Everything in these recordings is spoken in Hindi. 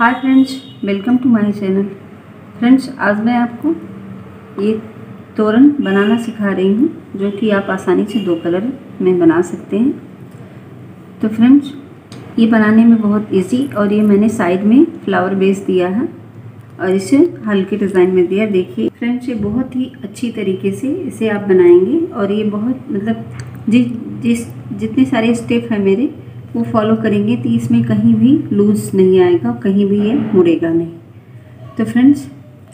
Hi friends, welcome to my channel. Friends, आज मैं आपको ये तोरण बनाना सिखा रही हूँ, जो कि आप आसानी से 2 कलर में बना सकते हैं। तो फ्रेंड्स, ये बनाने में बहुत इजी, और ये मैंने साइड में फ्लावर बेस दिया है और इसे हल्के डिज़ाइन में दिया। देखिए फ्रेंड्स, ये बहुत ही अच्छी तरीके से इसे आप बनाएंगे, और ये बहुत जितने सारे स्टेप हैं मेरे वो फॉलो करेंगे तो इसमें कहीं भी लूज़ नहीं आएगा, कहीं भी ये मुड़ेगा नहीं। तो फ्रेंड्स,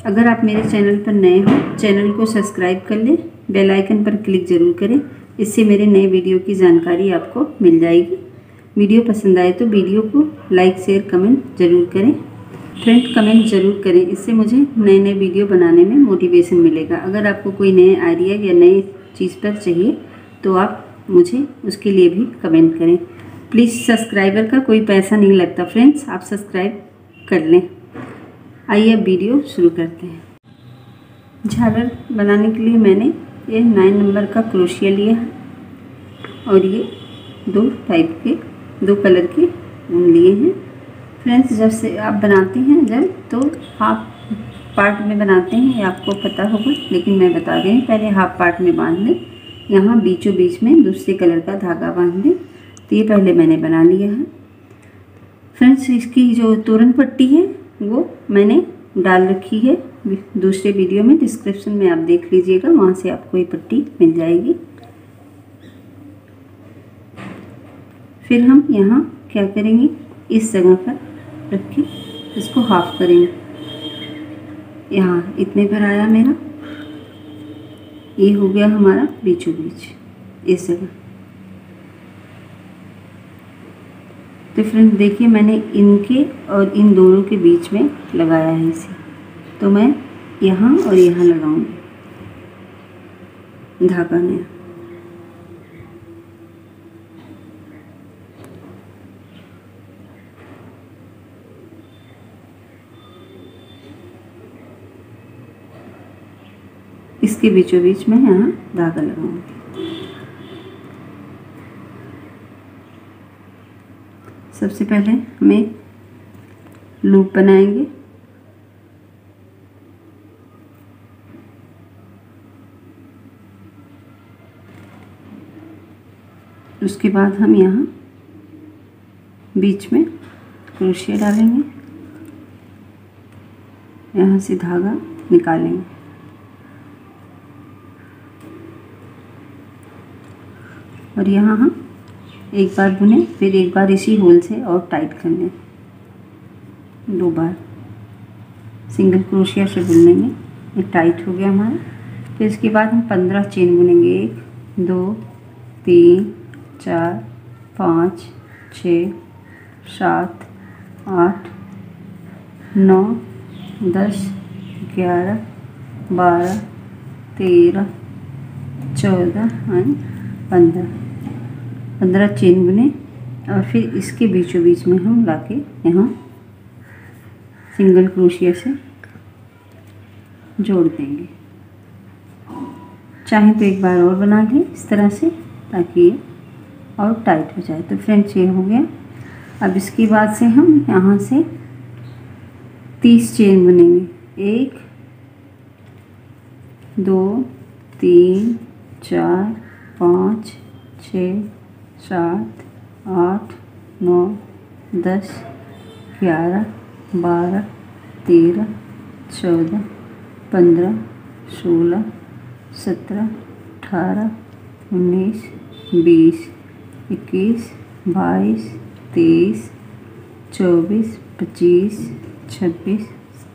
अगर आप मेरे चैनल पर नए हो, चैनल को सब्सक्राइब कर लें, बेल आइकन पर क्लिक ज़रूर करें। इससे मेरे नए वीडियो की जानकारी आपको मिल जाएगी। वीडियो पसंद आए तो वीडियो को लाइक, शेयर, कमेंट ज़रूर करें। फ्रेंड, कमेंट ज़रूर करें, इससे मुझे नए नए वीडियो बनाने में मोटिवेशन मिलेगा। अगर आपको कोई नए आइडिया या नए चीज़ पर चाहिए तो आप मुझे उसके लिए भी कमेंट करें। प्लीज़, सब्सक्राइबर का कोई पैसा नहीं लगता फ्रेंड्स, आप सब्सक्राइब कर लें। आइए अब वीडियो शुरू करते हैं। झालर बनाने के लिए मैंने ये 9 नंबर का क्रोशिया लिया है, और ये 2 कलर के ऊन लिए हैं। फ्रेंड्स, जब से आप बनाते हैं तो हाफ पार्ट में बनाते हैं, ये आपको पता होगा, लेकिन मैं बता रही हूँ। पहले हाफ पार्ट में बांध लें, यहाँ बीचों बीच में दूसरे कलर का धागा बांध लें। तो ये पहले मैंने बना लिया है। फ्रेंड्स, इसकी जो तोरण पट्टी है वो मैंने डाल रखी है दूसरे वीडियो में, डिस्क्रिप्शन में आप देख लीजिएगा, वहाँ से आपको ये पट्टी मिल जाएगी। फिर हम यहाँ क्या करेंगे, इस जगह पर रख के इसको हाफ करेंगे। यहाँ इतने पर आया मेरा, ये हो गया हमारा बीचों बीच इस जगह। तो फ्रेंड देखिए, मैंने इनके और इन दोनों के बीच में लगाया है इसे, तो मैं यहाँ और यहाँ लगाऊंगी धागा नया। इसके बीचों बीच में यहाँ धागा लगाऊंगी। सबसे पहले हमें लूप बनाएंगे। उसके बाद हम यहाँ बीच में क्रोशिया डालेंगे, यहाँ से धागा निकालेंगे, और यहाँ हम एक बार बुने, फिर एक बार इसी होल से और टाइट कर लें। 2 बार सिंगल क्रोशिया से बुन लेंगे, ये टाइट हो गया हमारा। फिर इसके बाद हम 15 चेन बुनेंगे। 1 2 3 4 5 6 7 8 9 10 11 12 13 14 और 15 चेन बुने, और फिर इसके बीचों बीच में हम लाके यहाँ सिंगल क्रोशिया से जोड़ देंगे। चाहे तो एक बार और बना लें इस तरह से, ताकि ये और टाइट हो जाए। तो फ्रेंड्स, ये हो गया। अब इसके बाद से हम यहाँ से 30 चेन बुनेंगे। 1 2 3 4 5 6 7 8 9 10 11 12 13 14 15 16 17 18 19 20 21 22 23 24 25 26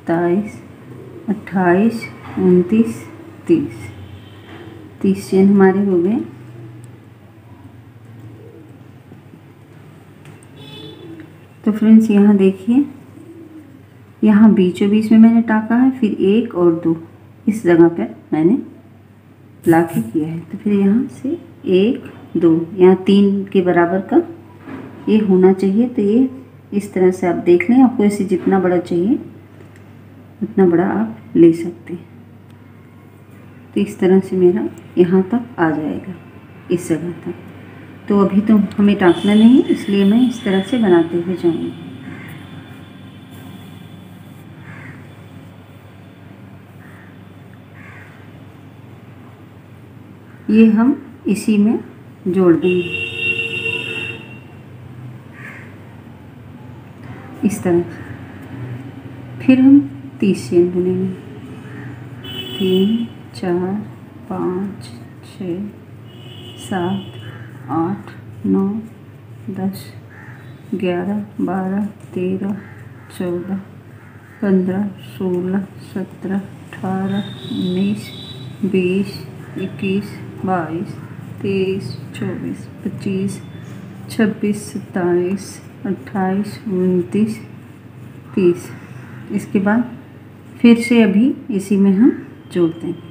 27 28 29 30 चेन हमारे हो गए। तो फ्रेंड्स, यहाँ देखिए, यहाँ बीचों बीच में मैंने टाका है, फिर 1 और 2 इस जगह पर मैंने लाके किया है। तो फिर यहाँ से 1 2, यहाँ 3 के बराबर का ये होना चाहिए। तो ये इस तरह से आप देख लें, आपको इसे जितना बड़ा चाहिए उतना बड़ा आप ले सकते हैं। तो इस तरह से मेरा यहाँ तक आ जाएगा, इस जगह तक। तो अभी तो हमें टाँकना नहीं, इसलिए मैं इस तरह से बनाते हुए जाऊँगी। ये हम इसी में जोड़ देंगे इस तरह से। फिर हम 30 चेन बुनेंगे, 3 4 5 6 7 8 9 10 11 12 13 14 15 16 17 18 19 20 21 22 23 24 25 26 27 28 29 30। इसके बाद फिर से अभी इसी में हम जोड़ देंगे।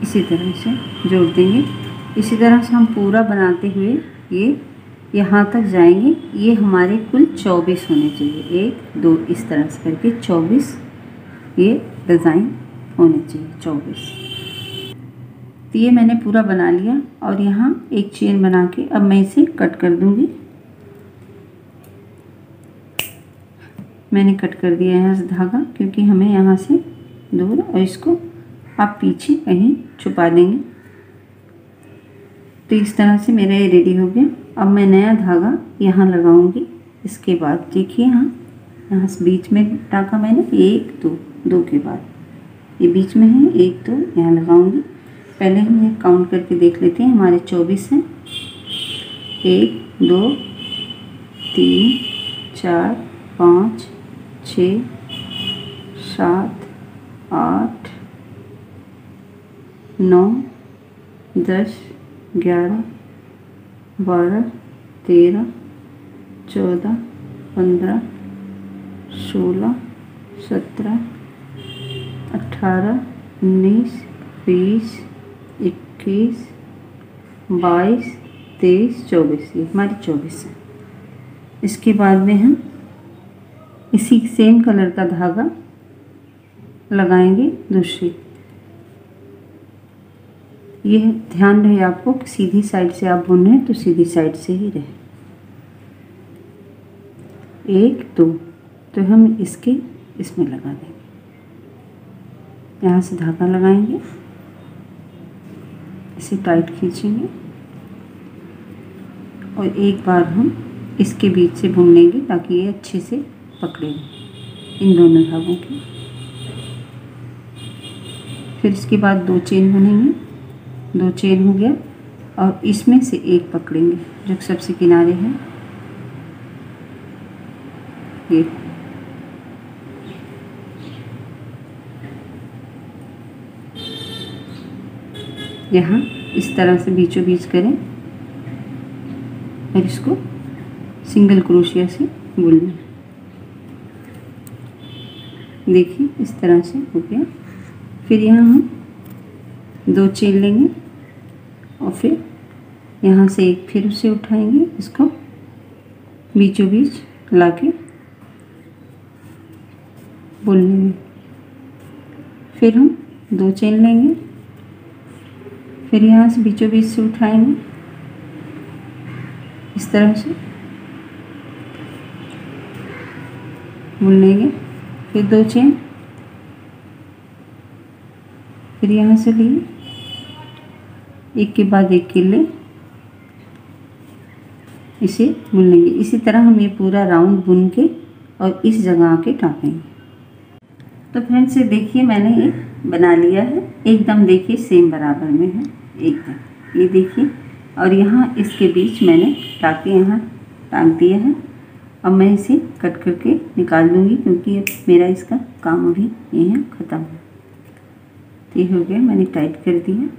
इसी तरह से जोड़ देंगे। इसी तरह से हम पूरा बनाते हुए ये यहाँ तक जाएंगे। ये हमारे कुल 24 होने चाहिए, 1 2 इस तरह से करके 24 ये डिज़ाइन होने चाहिए, 24। तो ये मैंने पूरा बना लिया और यहाँ एक चेन बना के अब मैं इसे कट कर दूँगी। मैंने कट कर दिया है धागा, क्योंकि हमें यहाँ से दूर, और इसको आप पीछे कहीं छुपा देंगे। तो इस तरह से मेरा ये रेडी हो गया। अब मैं नया धागा यहाँ लगाऊंगी। इसके बाद देखिए यहाँ से बीच में टाँका मैंने 1 2 2 के बाद ये बीच में है 1 2 यहाँ लगाऊंगी। पहले हम ये काउंट करके देख लेते हैं। हमारे 24 हैं, 1 2 3 4 5 6 7 8 9 10 11 12 13 14 15 16 17 18 19 20 21 22 23 24। ये हमारी 24 है। इसके बाद में हम इसी सेम कलर का धागा लगाएंगे दूसरी। यह ध्यान रहे आपको कि सीधी साइड से आप बुन रहे हैं तो सीधी साइड से ही रहे। 1 2 तो हम इसमें लगा देंगे। यहाँ से धागा लगाएंगे, इसे टाइट खींचेंगे और एक बार हम इसके बीच से बुन लेंगे ताकि ये अच्छे से पकड़े इन दोनों धागों के। फिर इसके बाद 2 चेन बनेंगे, 2 चेन हो गया और इसमें से एक पकड़ेंगे जो सबसे किनारे है ये। यहाँ इस तरह से बीचों बीच करें और इसको सिंगल क्रोशिया से बुनना। देखिए इस तरह से हो गया। फिर यहाँ हम 2 चेन लेंगे और फिर यहाँ से एक फिर उसे उठाएंगे, इसको बीचों बीच लाके बुन लेंगे। फिर हम 2 चेन लेंगे, फिर यहाँ से बीचों बीच से उठाएंगे इस तरह से बुन लेंगे। फिर 2 चेन, फिर यहाँ से लिए एक के बाद एक किले इसे बुन लेंगे। इसी तरह हम ये पूरा राउंड बुन के और इस जगह आके टाँपेंगे। तो फ्रेंड्स ये देखिए मैंने ये बना लिया है, एकदम देखिए सेम बराबर में है एकदम। ये देखिए और यहाँ इसके बीच मैंने टाँके यहाँ टाँक दिया है। अब मैं इसे कट करके निकाल दूँगी क्योंकि मेरा इसका काम अभी यहाँ ख़त्म है। तो ये हो गया, मैंने टाइट कर दिया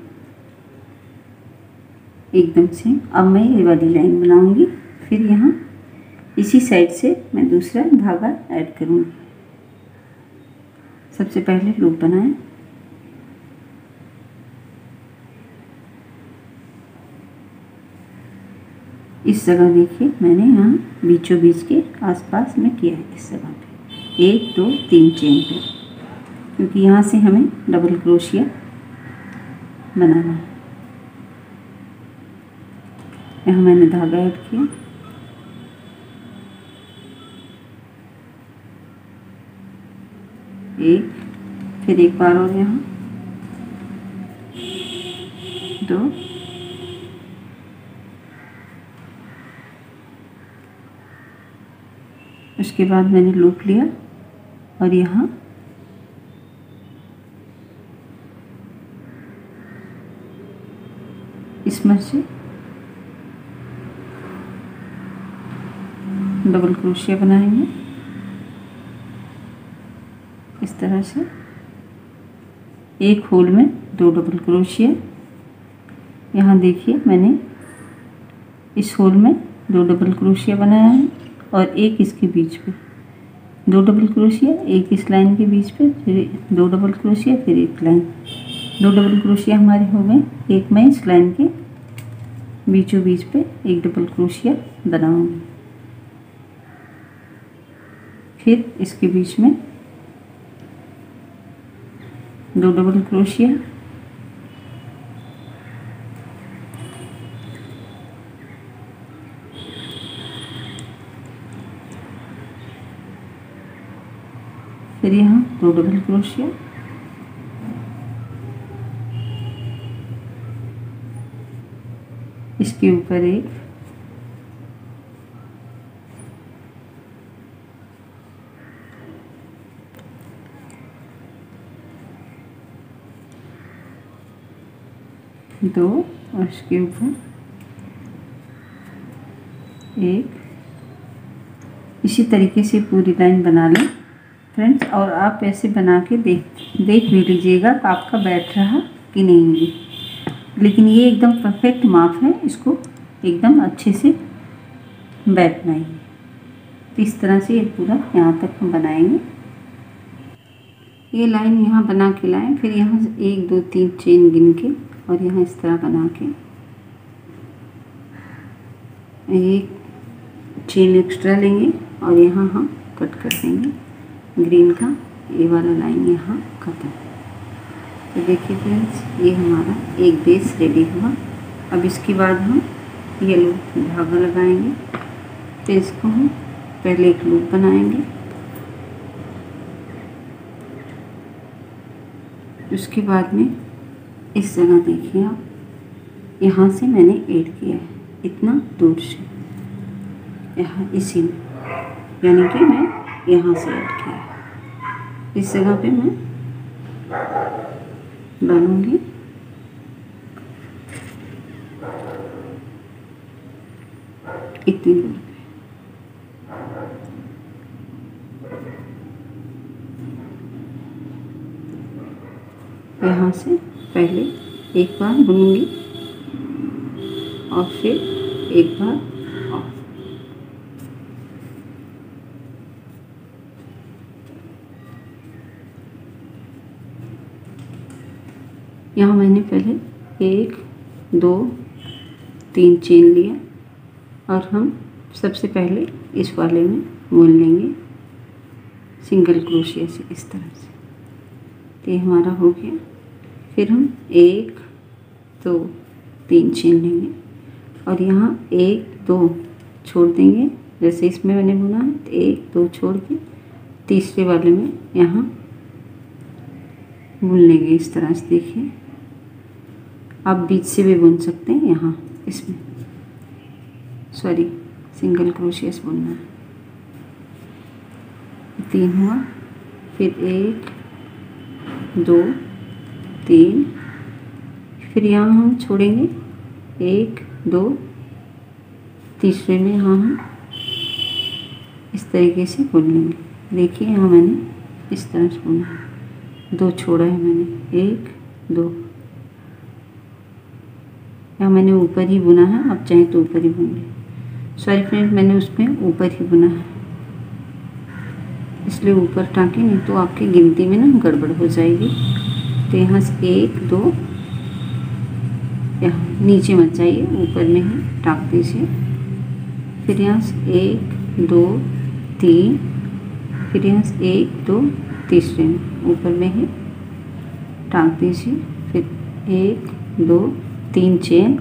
एकदम से। अब मैं ये वाली लाइन बनाऊँगी, फिर यहाँ इसी साइड से मैं दूसरा धागा ऐड करूँगी। सबसे पहले लूप बनाएं, इस जगह देखिए मैंने यहाँ बीचों बीच के आसपास में किया है। इस जगह पे 1 2 3 चेन पे, क्योंकि यहाँ से हमें डबल क्रोशिया बनाना है। यहाँ मैंने धागा ऐड किया, एक, फिर एक बार और यहाँ 2, उसके बाद मैंने लूप लिया और यहाँ इसमें से डबल क्रोशिया बनाएंगे इस तरह से। एक होल में 2 डबल क्रोशिया। यहाँ देखिए मैंने इस होल में 2 डबल क्रोशिया बनाया है और एक इसके बीच पे 2 डबल क्रोशिया, एक इस लाइन के बीच पे, फिर 2 डबल क्रोशिया, फिर एक लाइन। 2 डबल क्रोशिया हमारे हो गए। एक मैं इस लाइन के बीचों बीच पे एक डबल क्रोशिया बनाऊंगी, फिर इसके बीच में 2 डबल क्रोशिया, फिर यहाँ 2 डबल क्रोशिया, इसके ऊपर एक, दो, और इसके ऊपर एक। इसी तरीके से पूरी लाइन बना लें फ्रेंड्स। और आप ऐसे बना के देख भी लीजिएगा कि आपका बैठ रहा कि नहीं। लेकिन ये एकदम परफेक्ट माप है, इसको एकदम अच्छे से बैठना है। तो इस तरह से ये पूरा यहाँ तक हम बनाएंगे। ये लाइन यहाँ बना के लाएं, फिर यहाँ से 1 2 3 चेन गिन के और यहाँ इस तरह बना के एक चेन एक्स्ट्रा लेंगे और यहाँ हम कट कर देंगे ग्रीन का। ये वाला लाइन यहाँ ख़त्म। तो देखिए फ्रेंड्स, ये हमारा एक बेस रेडी हुआ। अब इसके बाद हम येलो धागा लगाएंगे, फिर इसको हम पहले एक लूप बनाएंगे, उसके बाद में इस जगह देखिए आप, यहाँ से मैंने ऐड किया है इतना दूर से, यहाँ इसी में, यानी कि मैं यहाँ से ऐड किया। इस जगह पे मैं डालूंगी इतनी दूर पे। यहाँ से पहले एक बार बुनूंगी और फिर एक बार ऑफ। यहाँ मैंने पहले 1 2 3 चेन लिया और हम सबसे पहले इस वाले में बुन लेंगे सिंगल क्रोशिया से इस तरह से। तो ये हमारा हो गया। फिर हम 1 2 3 चेन लेंगे और यहाँ 1 2 छोड़ देंगे, जैसे इसमें मैंने बुना है। तो 1 2 छोड़ के तीसरे वाले में यहाँ बुन लेंगे इस तरह से। देखिए, आप बीच से भी बुन सकते हैं। यहाँ इसमें सॉरी सिंगल क्रोशिया से बुनना है। 3 हुआ, फिर 1 2 3, फिर यहाँ हम छोड़ेंगे 1 2, तीसरे में यहाँ हम इस तरीके से बुन लेंगे। देखिए, यहाँ मैंने इस तरह से बुना है, 2 छोड़ा है मैंने, 1 2। यहाँ मैंने ऊपर ही बुना है, आप चाहें तो ऊपर ही बुन लें। सॉरी फ्रेंड, मैंने उसमें ऊपर ही बुना है, इसलिए ऊपर टाँके, नहीं तो आपकी गिनती में ना गड़बड़ हो जाएगी। तो यहाँ से 1 2, यहाँ नीचे मत जाइए, ऊपर में ही टाँक दीजिए। फिर यहाँ से 1 2 3, फिर यहाँ से 1 2, तीसरे में ऊपर में ही टाँक दीजिए। फिर 1 2 3 चेन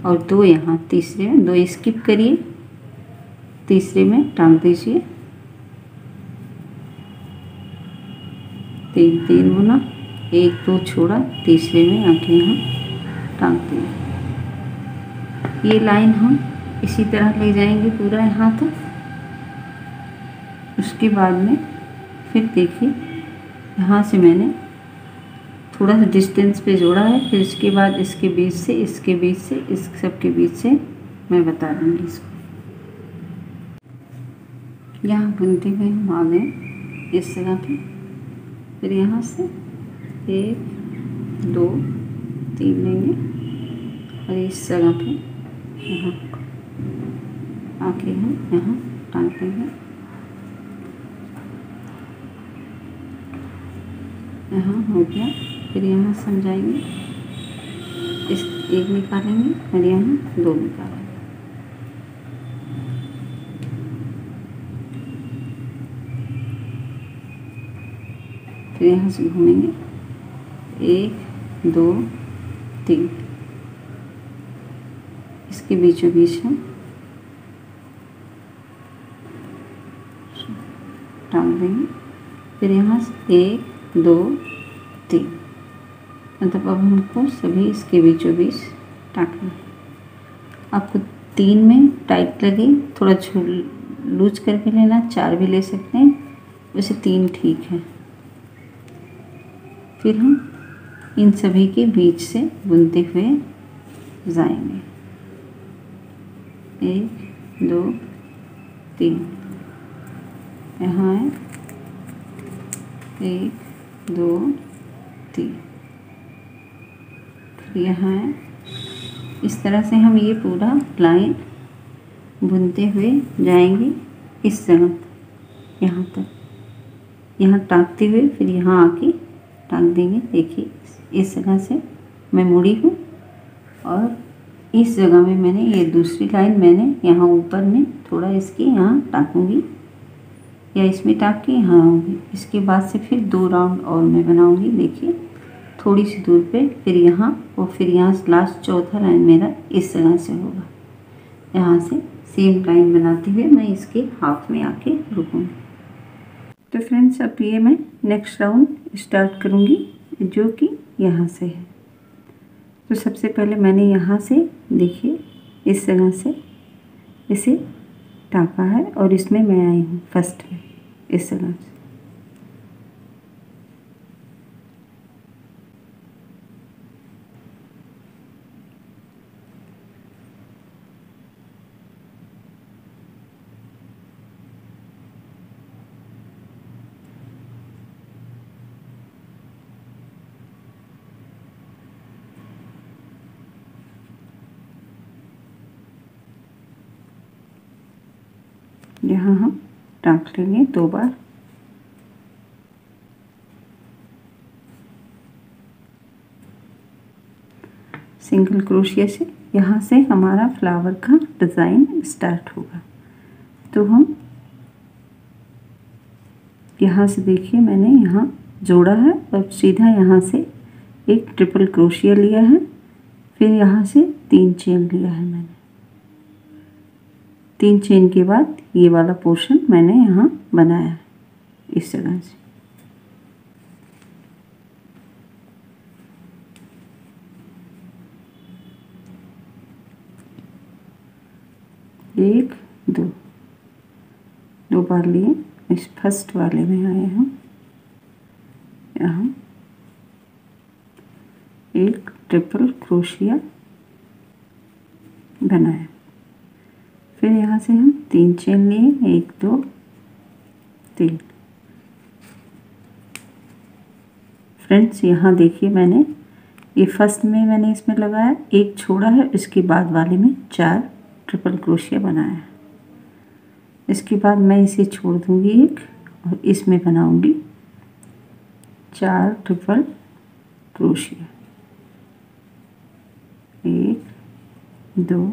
और 2 यहाँ तीसरे में, 2 स्किप करिए, तीसरे में टाँक दीजिए। तीन तीन बुना, एक दो छोड़ा, तीसरे में आके यहाँ टाँग दिया। ये लाइन हम इसी तरह ले जाएंगे पूरा यहाँ तक। उसके बाद में फिर देखिए यहाँ से मैंने थोड़ा सा डिस्टेंस पे जोड़ा है, फिर इसके बाद इसके बीच से, इसके बीच से, इस सब के बीच से मैं बता दूँगी इसको। यहाँ बुनते हुए हम आ गए इस जगह पे, फिर यहाँ से 1 2 3 लेंगे और इस जगह पे यहाँ आके हम यहाँ टाँग देंगे। यहाँ हो गया, फिर यहाँ समझाएंगे, इस एक निकालेंगे और यहाँ 2 निकालेंगे। फिर यहाँ से घूमेंगे 1 2 3, इसके बीचों बीच हम टाँग देंगे। फिर यहाँ से 1 2 3, मतलब अब हमको सभी इसके बीचों बीच टाँगना है। आपको 3 में टाइट लगे थोड़ा लूज करके लेना, 4 भी ले सकते हैं, वैसे 3 ठीक है। फिर हम इन सभी के बीच से बुनते हुए जाएंगे 1 2 3, यहाँ है 1 2 3, फिर यहाँ है। इस तरह से हम ये पूरा लाइन बुनते हुए जाएंगे इस जगह यहाँ तक, यहाँ टाँगते हुए फिर यहाँ आके टाँग देंगे। देखिए इस जगह से मैं मुड़ी हूँ और इस जगह में मैंने ये दूसरी लाइन मैंने यहाँ ऊपर में थोड़ा इसके यहाँ टाँकूँगी या इसमें टाँग के यहाँ आऊँगी। इसके बाद से फिर 2 राउंड और मैं बनाऊँगी। देखिए थोड़ी सी दूर पे, फिर यहाँ और फिर यहाँ से लास्ट चौथा लाइन मेरा इस जगह से होगा। यहाँ से सेम लाइन बनाते हुए मैं इसके हाफ में आके रुकूँगी। तो फ्रेंड्स अब ये मैं नेक्स्ट राउंड स्टार्ट करूँगी जो कि यहाँ से है। तो सबसे पहले मैंने यहाँ से देखिए इस जगह से इसे टाँका है और इसमें मैं आई हूँ फर्स्ट में इस जगह से। यहाँ हम टाँक लेंगे 2 बार। सिंगल क्रोशिया से यहाँ से हमारा फ्लावर का डिज़ाइन स्टार्ट होगा। तो हम यहाँ से देखिए मैंने यहाँ जोड़ा है और सीधा यहाँ से एक ट्रिपल क्रोशिया लिया है, फिर यहाँ से 3 चेन लिया है मैंने। 3 चेन के बाद ये वाला पोर्शन मैंने यहाँ बनाया है इस तरह से। एक दो बार लिए, इस फर्स्ट वाले में आए हम यहाँ एक ट्रिपल क्रोशिया बनाया। फिर यहाँ से हम 3 चेन लिए, 1 2 3। फ्रेंड्स यहाँ देखिए मैंने ये फर्स्ट में मैंने इसमें लगाया, एक छोड़ा है, इसके बाद वाले में 4 ट्रिपल क्रोशिया बनाया है। इसके बाद मैं इसे छोड़ दूँगी एक और इसमें बनाऊँगी 4 ट्रिपल क्रोशिया। 1 2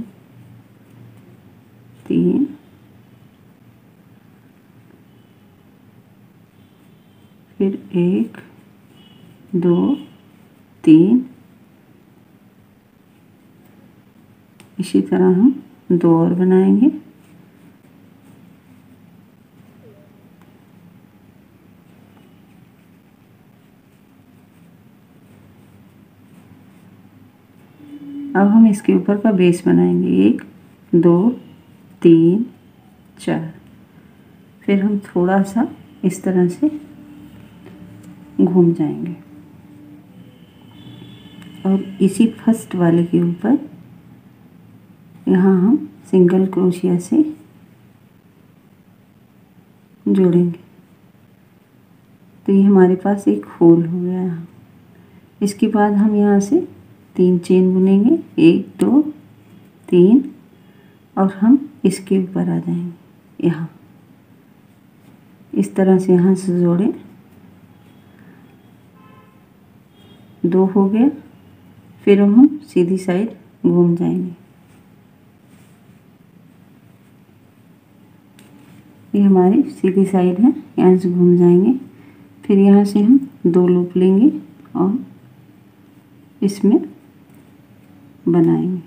3 फिर 1 2 3, इसी तरह हम 2 और बनाएंगे। अब हम इसके ऊपर का बेस बनाएंगे। 1 2 3 4। फिर हम थोड़ा सा इस तरह से घूम जाएंगे और इसी फर्स्ट वाले के ऊपर यहाँ हम सिंगल क्रोशिया से जोड़ेंगे। तो ये हमारे पास एक होल हो गया यहाँ। इसके बाद हम यहाँ से 3 चेन बुनेंगे, 1 2 3, और हम इसके ऊपर आ जाएंगे। यहाँ इस तरह से यहाँ से जोड़ें। 2 हो गया। फिर हम सीधी साइड घूम जाएंगे। ये हमारी सीधी साइड है, यहाँ से घूम जाएंगे। फिर यहाँ से हम 2 लूप लेंगे और इसमें बनाएंगे।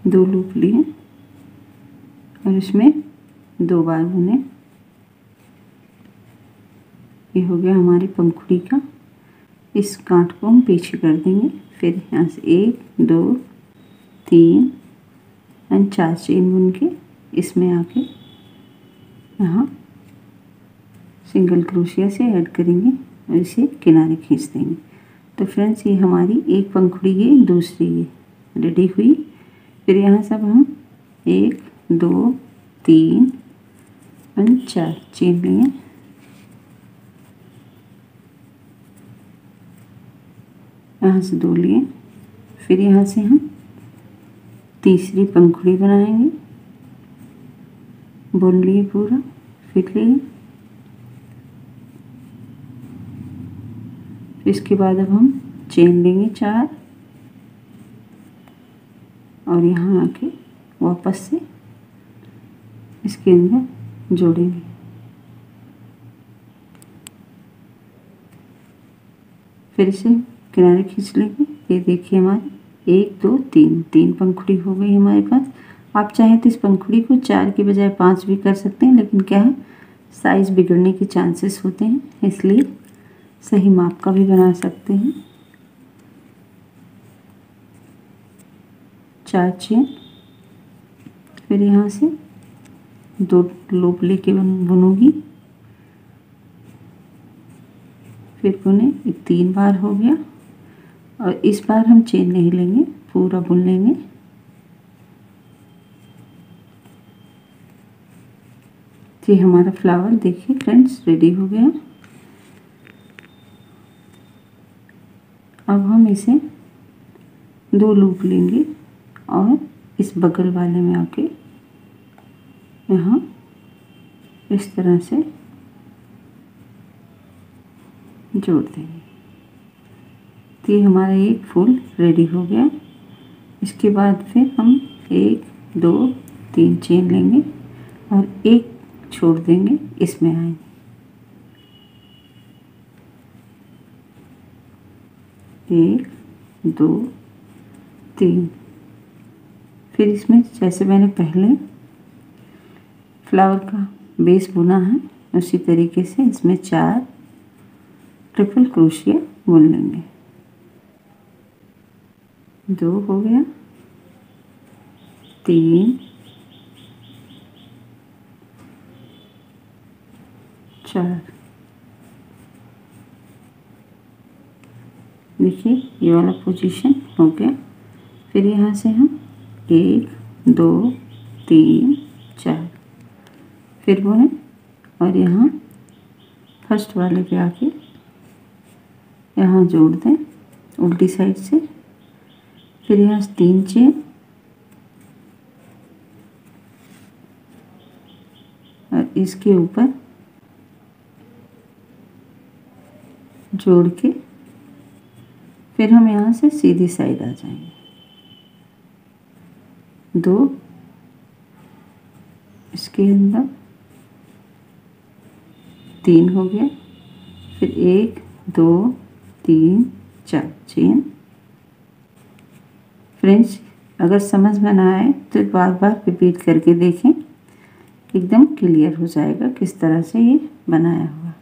दो लूप लिए और इसमें 2 बार बुने। ये हो गया हमारी पंखुड़ी का। इस गांठ को हम पीछे कर देंगे। फिर यहाँ से 1 2 3 एंड 4 चेन बुन के इसमें आके यहाँ सिंगल क्रोशिया से ऐड करेंगे और इसे किनारे खींच देंगे। तो फ्रेंड्स, ये हमारी एक पंखुड़ी है, दूसरी ये रेडी हुई। फिर यहाँ सब हम 1 2 3 एंड 4 चेन लिए। यहाँ से 2 लिए। फिर यहाँ से हम तीसरी पंखुड़ी बनाएंगे। बुन लिए पूरा। फिर लिए। इसके बाद अब हम चेन लेंगे 4 और यहाँ आके वापस से इसके अंदर जोड़ेंगे। फिर इसे किनारे खींच लेंगे। ये देखिए हमारी 1 2 3 पंखुड़ी हो गई हमारे पास। आप चाहें तो इस पंखुड़ी को 4 के बजाय 5 भी कर सकते हैं, लेकिन क्या है, साइज़ बिगड़ने के चांसेस होते हैं, इसलिए सही माप का भी बना सकते हैं। 4 चेन। फिर यहाँ से 2 लूप लेके बुनूंगी। फिर बुने 3 बार हो गया और इस बार हम चेन नहीं लेंगे, पूरा बुन लेंगे। ये हमारा फ्लावर देखिए फ्रेंड्स रेडी हो गया। अब हम इसे 2 लूप लेंगे और इस बगल वाले में आके यहाँ इस तरह से जोड़ देंगे। तो ये हमारा एक फूल रेडी हो गया। इसके बाद फिर हम 1 2 3 चेन लेंगे और एक छोड़ देंगे, इसमें आएंगे। एक 2 3। फिर इसमें जैसे मैंने पहले फ्लावर का बेस बुना है उसी तरीके से इसमें 4 ट्रिपल क्रोशिया बुन लेंगे। 2 हो गया, 3 4। देखिए ये वाला पोजीशन हो गया। फिर यहाँ से हम 1 2 3 4 फिर बुने और यहाँ फर्स्ट वाले पे आके यहाँ जोड़ दें उल्टी साइड से। फिर यहाँ 3 चेन और इसके ऊपर जोड़ के फिर हम यहाँ से सीधी साइड आ जाएंगे। 2 इसके अंदर 3 हो गया। फिर 1 2 3 4 चेन। फ्रेंड्स, अगर समझ में ना आए तो बार बार रिपीट करके देखें। एकदम क्लियर हो जाएगा किस तरह से ये बनाया हुआ।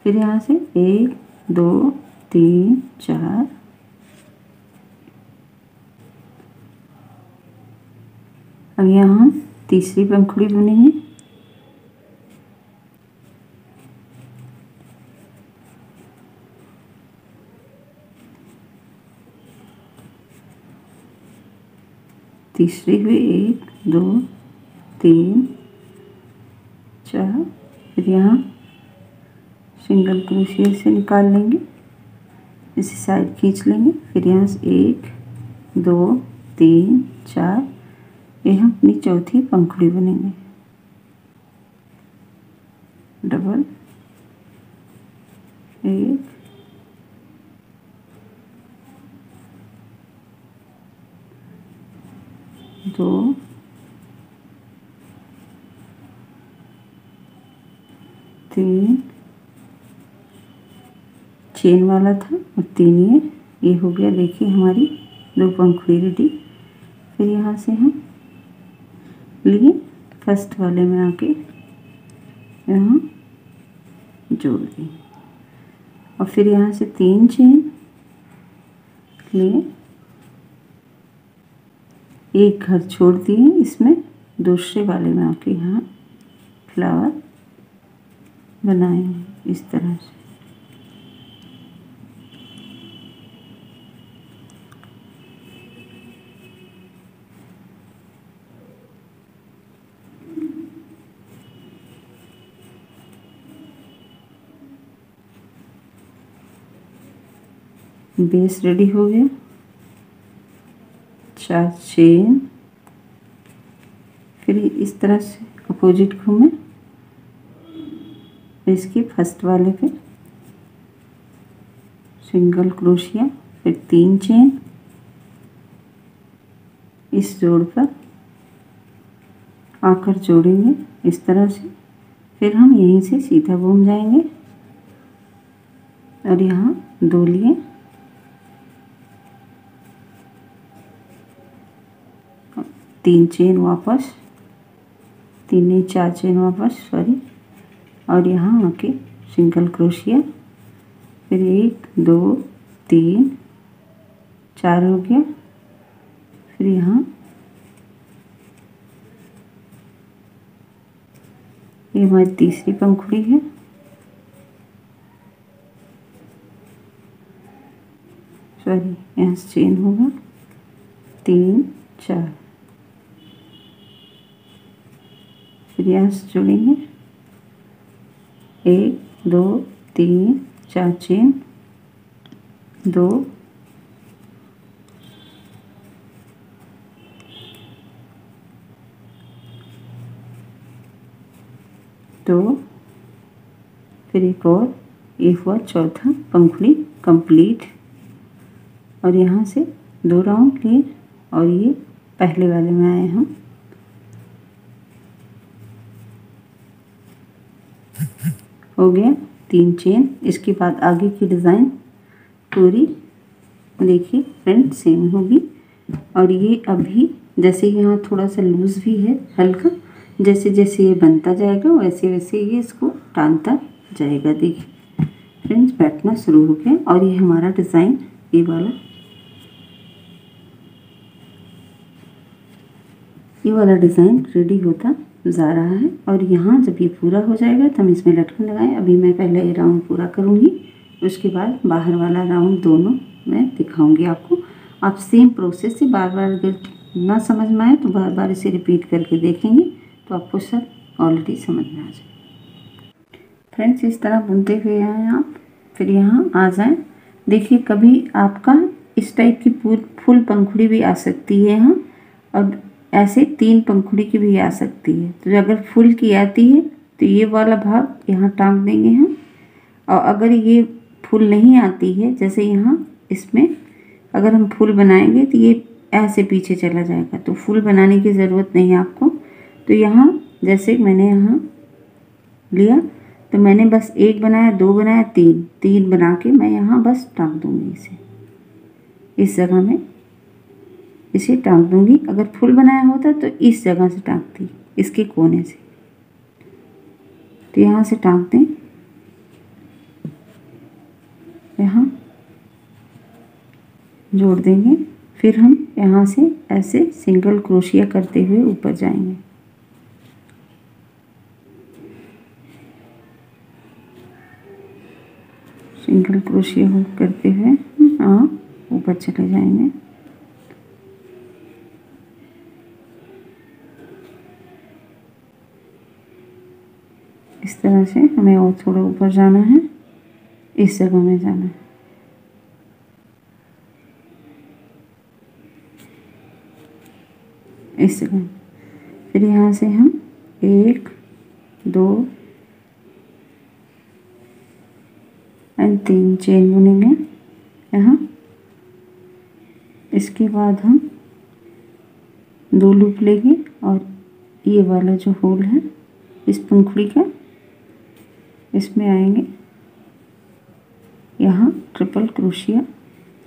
फिर यहाँ से 1 2 3 4, अब यहाँ हम तीसरी पंखुड़ी बुनेंगे। तीसरी हुई 1 2 3 4, फिर यहाँ सिंगल क्रोशिया से निकाल लेंगे, इसी साइड खींच लेंगे। फिर यहाँ से 1 2 3 4, ये हम अपनी चौथी पंखुड़ी बुनेंगे। डबल 1 2 3, चेन वाला था और 3 ये हो गया। देखिए हमारी 2 पंखुड़ी रेडी। फिर यहाँ से हम लिए फर्स्ट वाले में आके यहाँ जोड़ दें और फिर यहाँ से 3 चेन लिए, एक घर छोड़ दिए, इसमें दूसरे वाले में आके यहाँ फ्लावर बनाएंगे इस तरह से। बेस रेडी हो गया। 4 चेन, फिर इस तरह से अपोजिट घूमे, इसके फर्स्ट वाले पे सिंगल क्रोशिया, फिर 3 चेन इस जोड़ पर आकर जोड़ेंगे इस तरह से। फिर हम यहीं से सीधा घूम जाएंगे और यहाँ 2 लिए, तीन चेन वापस, 3 नहीं 4 चेन वापस, सॉरी, और यहाँ आके सिंगल क्रोशिया, फिर 1 2 3 4 हो गया। फिर यहाँ ये हमारी तीसरी पंखुड़ी है, सॉरी यहाँ से चेन होगा 3 4, फिर यहाँ से जोड़ेंगे 1 2 3 4 चेन, 2 2, फिर एक और, ये हुआ चौथा पंखुड़ी कंप्लीट। और यहाँ से 2 राउंड लिए और ये पहले वाले में आए हम। हो गया 3 चेन। इसके बाद आगे की डिज़ाइन पूरी देखिए फ्रेंड सेम होगी। और ये अभी जैसे यहाँ थोड़ा सा लूज़ भी है हल्का, जैसे जैसे ये बनता जाएगा वैसे वैसे ये इसको टानता जाएगा। देखिए फ्रेंड्स बैठना शुरू हो गया और ये हमारा डिज़ाइन ये वाला डिज़ाइन रेडी होता जा रहा है। और यहाँ जब ये पूरा हो जाएगा तो हम इसमें लटकन लगाएं। अभी मैं पहले ये राउंड पूरा करूँगी, उसके बाद बाहर वाला राउंड दोनों मैं दिखाऊंगी आपको। आप सेम प्रोसेस से बार बार अगर ना समझ में आए तो बार बार इसे रिपीट करके देखेंगे तो आपको सब ऑलरेडी समझ में आ जाए। फ्रेंड्स इस तरह बुनते हुए आए आप, फिर यहाँ आ जाएं। देखिए कभी आपका इस टाइप की फुल पंखुड़ी भी आ सकती है यहाँ, और ऐसे 3 पंखुड़ी की भी आ सकती है। तो अगर फुल की आती है तो ये वाला भाग यहाँ टांग देंगे हम, और अगर ये फुल नहीं आती है जैसे यहाँ इसमें अगर हम फुल बनाएंगे तो ये ऐसे पीछे चला जाएगा, तो फुल बनाने की ज़रूरत नहीं है आपको। तो यहाँ जैसे मैंने यहाँ लिया तो मैंने बस 1 बनाया, 2 बनाया, 3 बना के मैं यहाँ बस टांग दूँगी इसे, इस जगह में इसे टांग दूँगी। अगर फुल बनाया होता तो इस जगह से टांगती, इसके कोने से। तो यहाँ से टाँक दें, यहाँ जोड़ देंगे। फिर हम यहाँ से ऐसे सिंगल क्रोशिया करते हुए ऊपर जाएंगे। सिंगल क्रोशिया करते हुए ऊपर चले जाएंगे। इस तरह से हमें और थोड़ा ऊपर जाना है, इस जगह में जाना है। इस जगह फिर यहाँ से हम 1 2 और 3 चेन बुनेंगे यहाँ। इसके बाद हम 2 लूप लेंगे और ये वाला जो होल है इस पंखुड़ी का, इसमें आएंगे। यहाँ ट्रिपल क्रोशिया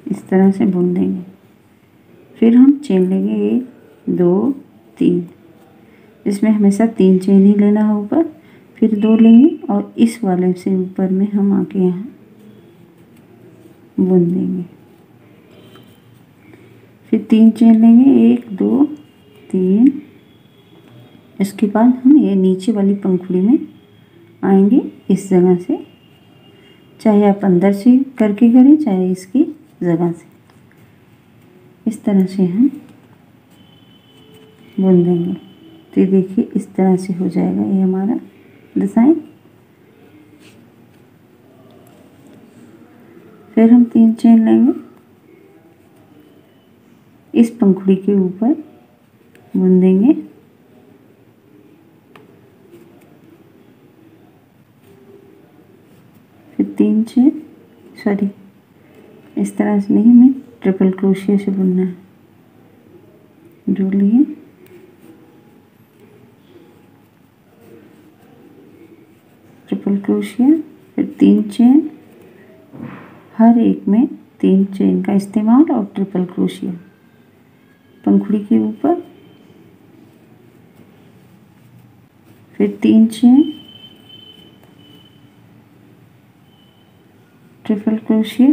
इस तरह से बुन देंगे। फिर हम चेन लेंगे 1 2 3। इसमें हमेशा 3 चेन ही लेना है ऊपर। फिर 2 लेंगे और इस वाले से ऊपर में हम आके यहाँ बुन देंगे। फिर 3 चेन लेंगे 1 2 3। इसके बाद हम ये नीचे वाली पंखुड़ी में आएंगे इस जगह से, चाहे आप अंदर से करके करें चाहे इसकी जगह से। इस तरह से हम बुन देंगे। तो ये देखिए इस तरह से हो जाएगा ये हमारा डिज़ाइन। फिर हम 3 चेन लेंगे, इस पंखुड़ी के ऊपर बुन देंगे। फिर 3 चेन, सॉरी इस तरह से नहीं, हमें ट्रिपल क्रोशिया से बुनना है। जोड़ लिए, ट्रिपल क्रोशिया, फिर 3 चेन, हर एक में 3 चेन का इस्तेमाल और ट्रिपल क्रोशिया पंखुड़ी के ऊपर। फिर 3 चेन, ट्रिपल क्रोशिया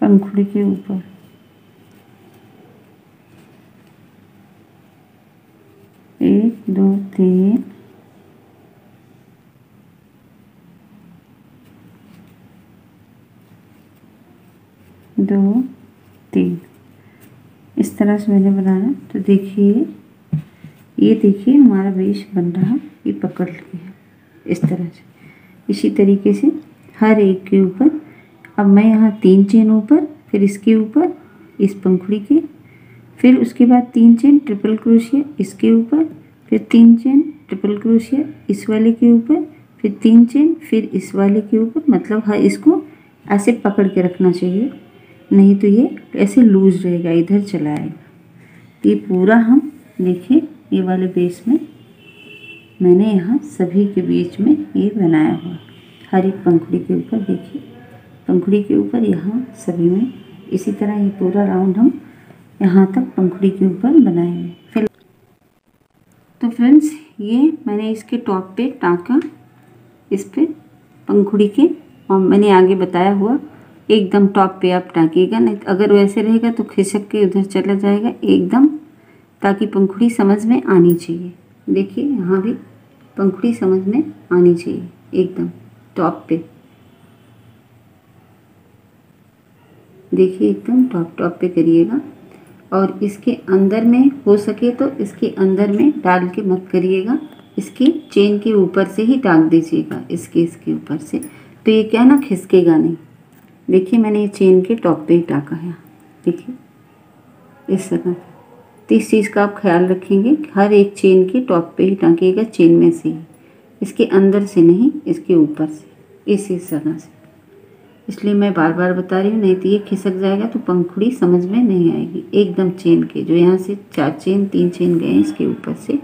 पंखुड़ी के ऊपर। एक 2 3 2 3 इस तरह से मैंने बनाया। तो देखिए ये देखिए हमारा बेस बन रहा, ये पकड़ लिया इस तरह से। इसी तरीके से हर एक के ऊपर, अब मैं यहाँ 3 चेन ऊपर, फिर इसके ऊपर इस पंखुड़ी के, फिर उसके बाद 3 चेन ट्रिपल क्रोशिया इसके ऊपर, फिर 3 चेन ट्रिपल क्रोशिया इस वाले के ऊपर, फिर 3 चेन फिर इस वाले के ऊपर। मतलब हाँ इसको ऐसे पकड़ के रखना चाहिए, नहीं तो ये ऐसे लूज रहेगा, इधर चला आएगा। ये पूरा हम देखिए ये वाले बेस में मैंने यहाँ सभी के बीच में ये बनाया हुआ, हर एक पंखुड़ी के ऊपर। देखिए पंखुड़ी के ऊपर यहाँ सभी में इसी तरह ये पूरा राउंड हम यहाँ तक पंखुड़ी के ऊपर बनाएंगे। फिर तो फ्रेंड्स ये मैंने इसके टॉप पे टाँका, इस पे पंखुड़ी के, और मैंने आगे बताया हुआ एकदम टॉप पे आप टाँकिएगा, नहीं तो अगर वैसे रहेगा तो खिसक के उधर चला जाएगा एकदम, ताकि पंखुड़ी समझ में आनी चाहिए। देखिए यहाँ भी पंखुड़ी समझ में आनी चाहिए एकदम टॉप पे। देखिए एकदम टॉप पे करिएगा, और इसके अंदर में हो सके तो इसके अंदर में डाल के मत करिएगा, इसके चेन के ऊपर से ही टाँक दीजिएगा, इसके ऊपर से। तो ये क्या ना खिसकेगा नहीं। देखिए मैंने ये चेन के टॉप पे ही टाँका है, देखिए इस तरह। तो इस चीज़ का आप ख्याल रखेंगे, हर एक चेन के टॉप पे ही टाँकिएगा, चेन में से ही, इसके अंदर से नहीं, इसके ऊपर से, इस तरह से। इसलिए मैं बार बार बता रही हूँ, नहीं तो ये खिसक जाएगा तो पंखुड़ी समझ में नहीं आएगी। एकदम चेन के जो यहाँ से 4 चेन 3 चेन गए हैं इसके ऊपर से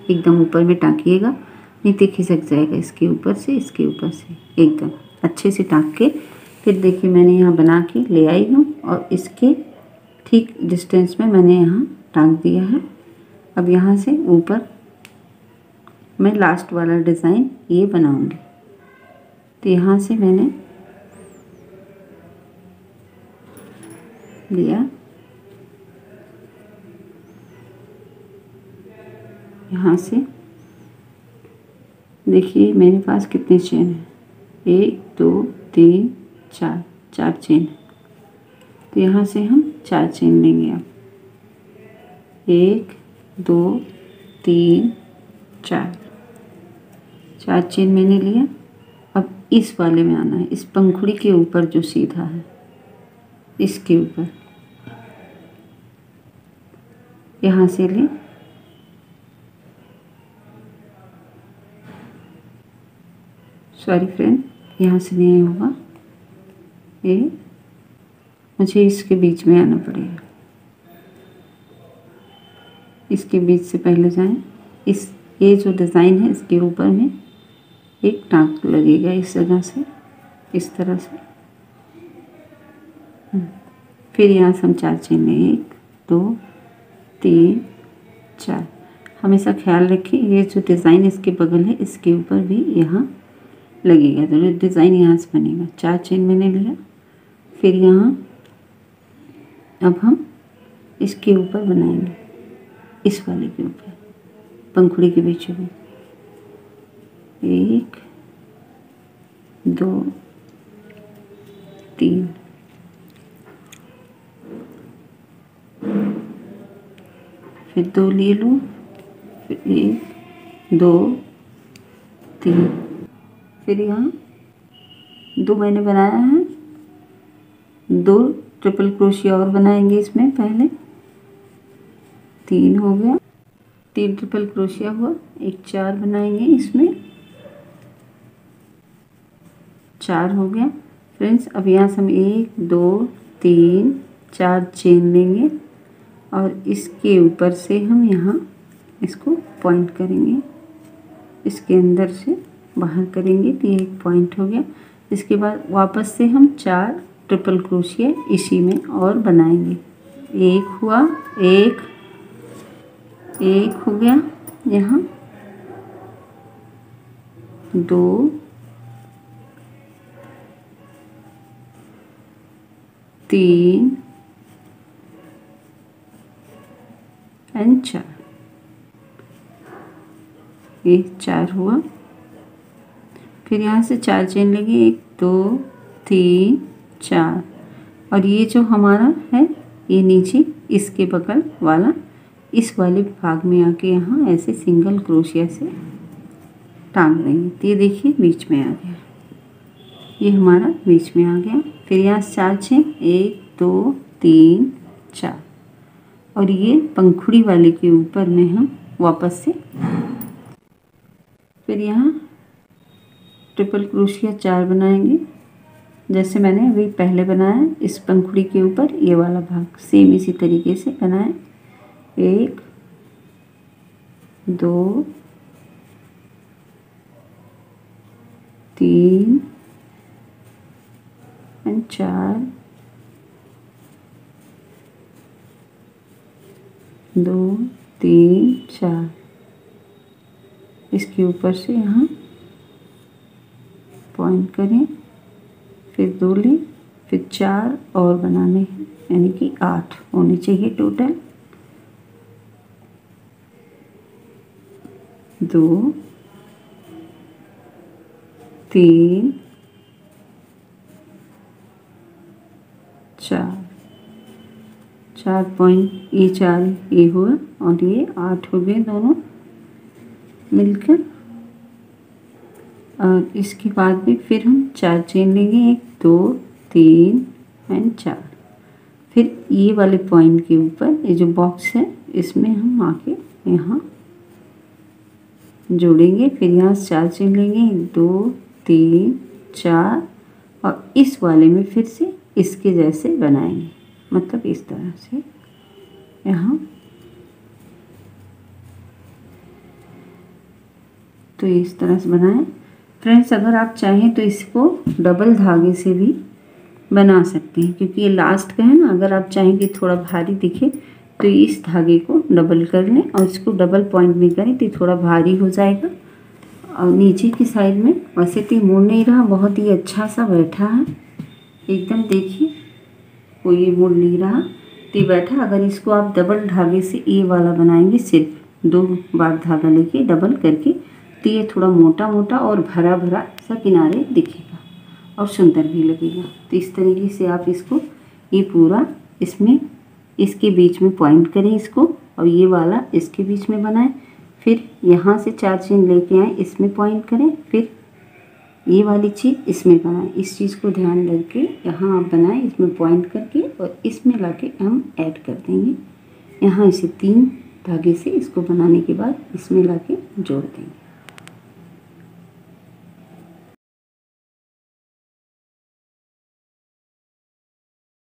एकदम ऊपर में टाँकिएगा, नहीं तो खिसक जाएगा इसके ऊपर से, इसके ऊपर से एकदम अच्छे से टाँक के। फिर देखिए मैंने यहाँ बना के ले आई हूँ, और इसके ठीक डिस्टेंस में मैंने यहाँ टाँक दिया है। अब यहाँ से ऊपर मैं लास्ट वाला डिज़ाइन ये बनाऊंगी। तो यहाँ से मैंने लिया, यहाँ से देखिए मेरे पास कितने चेन हैं, 1 2 3 4, 4 चेन है। तो यहाँ से हम 4 चेन लेंगे। अब 1 2 3 4, 4 चेन मैंने लिया। अब इस वाले में आना है, इस पंखुड़ी के ऊपर जो सीधा है इसके ऊपर यहाँ से ले, सॉरी फ्रेंड यहाँ से नहीं होगा, ये मुझे इसके बीच में आना पड़ेगा। इसके बीच से पहले जाएं, इस ये जो डिज़ाइन है इसके ऊपर में एक टाँक लगेगा इस जगह से, इस तरह से। फिर यहाँ से हम 4 चेन लें, 1 2 3 4। हमेशा ख्याल रखें ये जो डिज़ाइन इसके बगल है इसके ऊपर भी यहाँ लगेगा, तो डिज़ाइन यहाँ से बनेगा। 4 चेन मैंने लिया। फिर यहाँ अब हम इसके ऊपर बनाएंगे, इस वाले के ऊपर पंखुड़ी के बीचों में 1 2 3, फिर 2 ले लूँ, फिर 1 2 3, फिर यहाँ 2 मैंने बनाया है, 2 ट्रिपल क्रोशिया और बनाएंगे इसमें। पहले 3 हो गया, 3 ट्रिपल क्रोशिया हुआ, एक 4 बनाएंगे इसमें, 4 हो गया फ्रेंड्स। अब यहाँ से हम 1 2 3 4 चेन लेंगे और इसके ऊपर से हम यहाँ इसको पॉइंट करेंगे, इसके अंदर से बाहर करेंगे, तो ये एक पॉइंट हो गया। इसके बाद वापस से हम 4 ट्रिपल क्रोशिया इसी में और बनाएंगे। 1 हुआ, 1 हो गया, यहाँ 2 3 एंड 4, ये 4 हुआ। फिर यहाँ से 4 चेन लेंगे, 1 2 3 4, और ये जो हमारा है ये नीचे इसके बगल वाला इस वाले भाग में आके यहाँ ऐसे सिंगल क्रोशिया से टांग देंगे। तो ये देखिए बीच में आ गया, ये हमारा बीच में आ गया। फिर यहाँ 4 चेन, 1 2 3 4, और ये पंखुड़ी वाले के ऊपर में हम वापस से फिर यहाँ ट्रिपल क्रोशिया 4 बनाएंगे, जैसे मैंने अभी पहले बनाया। इस पंखुड़ी के ऊपर ये वाला भाग सेम इसी तरीके से बनाएं। 1 2 3 एंड 4, 2 3 4, इसके ऊपर से यहाँ पॉइंट करें, फिर 2 लें, फिर 4 और बनाने हैं, यानी कि 8 होने चाहिए टोटल। 2 3 4, 4 पॉइंट, ये 4 ये हुआ और ये 8 हो गए दोनों मिलकर। और इसके बाद भी फिर हम 4 चेन लेंगे, 1 2 3 एंड 4। फिर ये वाले पॉइंट के ऊपर ये जो बॉक्स है इसमें हम आके यहाँ जोड़ेंगे। फिर यहाँ 4 चेन लेंगे, 1 2 3 4, और इस वाले में फिर से इसके जैसे बनाएंगे, मतलब इस तरह से यहाँ। तो इस तरह से बनाएं फ्रेंड्स। अगर आप चाहें तो इसको डबल धागे से भी बना सकते हैं, क्योंकि ये लास्ट का है ना। अगर आप चाहें कि थोड़ा भारी दिखे तो इस धागे को डबल कर लें और इसको डबल पॉइंट में करें तो थोड़ा भारी हो जाएगा। और नीचे की साइड में वैसे तो मुड़ नहीं रहा, बहुत ही अच्छा सा बैठा है एकदम, देखिए कोई मुड़ नहीं रहा तो बैठा। अगर इसको आप डबल धागे से ये वाला बनाएंगे, सिर्फ 2 बार धागा लेके डबल करके, तो ये थोड़ा मोटा मोटा और भरा भरा सा किनारे दिखेगा और सुंदर भी लगेगा। तो इस तरीके से आप इसको ये पूरा इसमें इसके बीच में पॉइंट करें इसको, और ये वाला इसके बीच में बनाएं। फिर यहाँ से 4 चेन लेके आएँ, इसमें पॉइंट करें, फिर ये वाली चीज़ इसमें बनाएं। इस चीज़ को ध्यान रख के यहाँ आप बनाएं, इसमें पॉइंट करके और इसमें लाके हम ऐड कर देंगे। यहाँ इसे 3 धागे से इसको बनाने के बाद इसमें लाके जोड़ देंगे।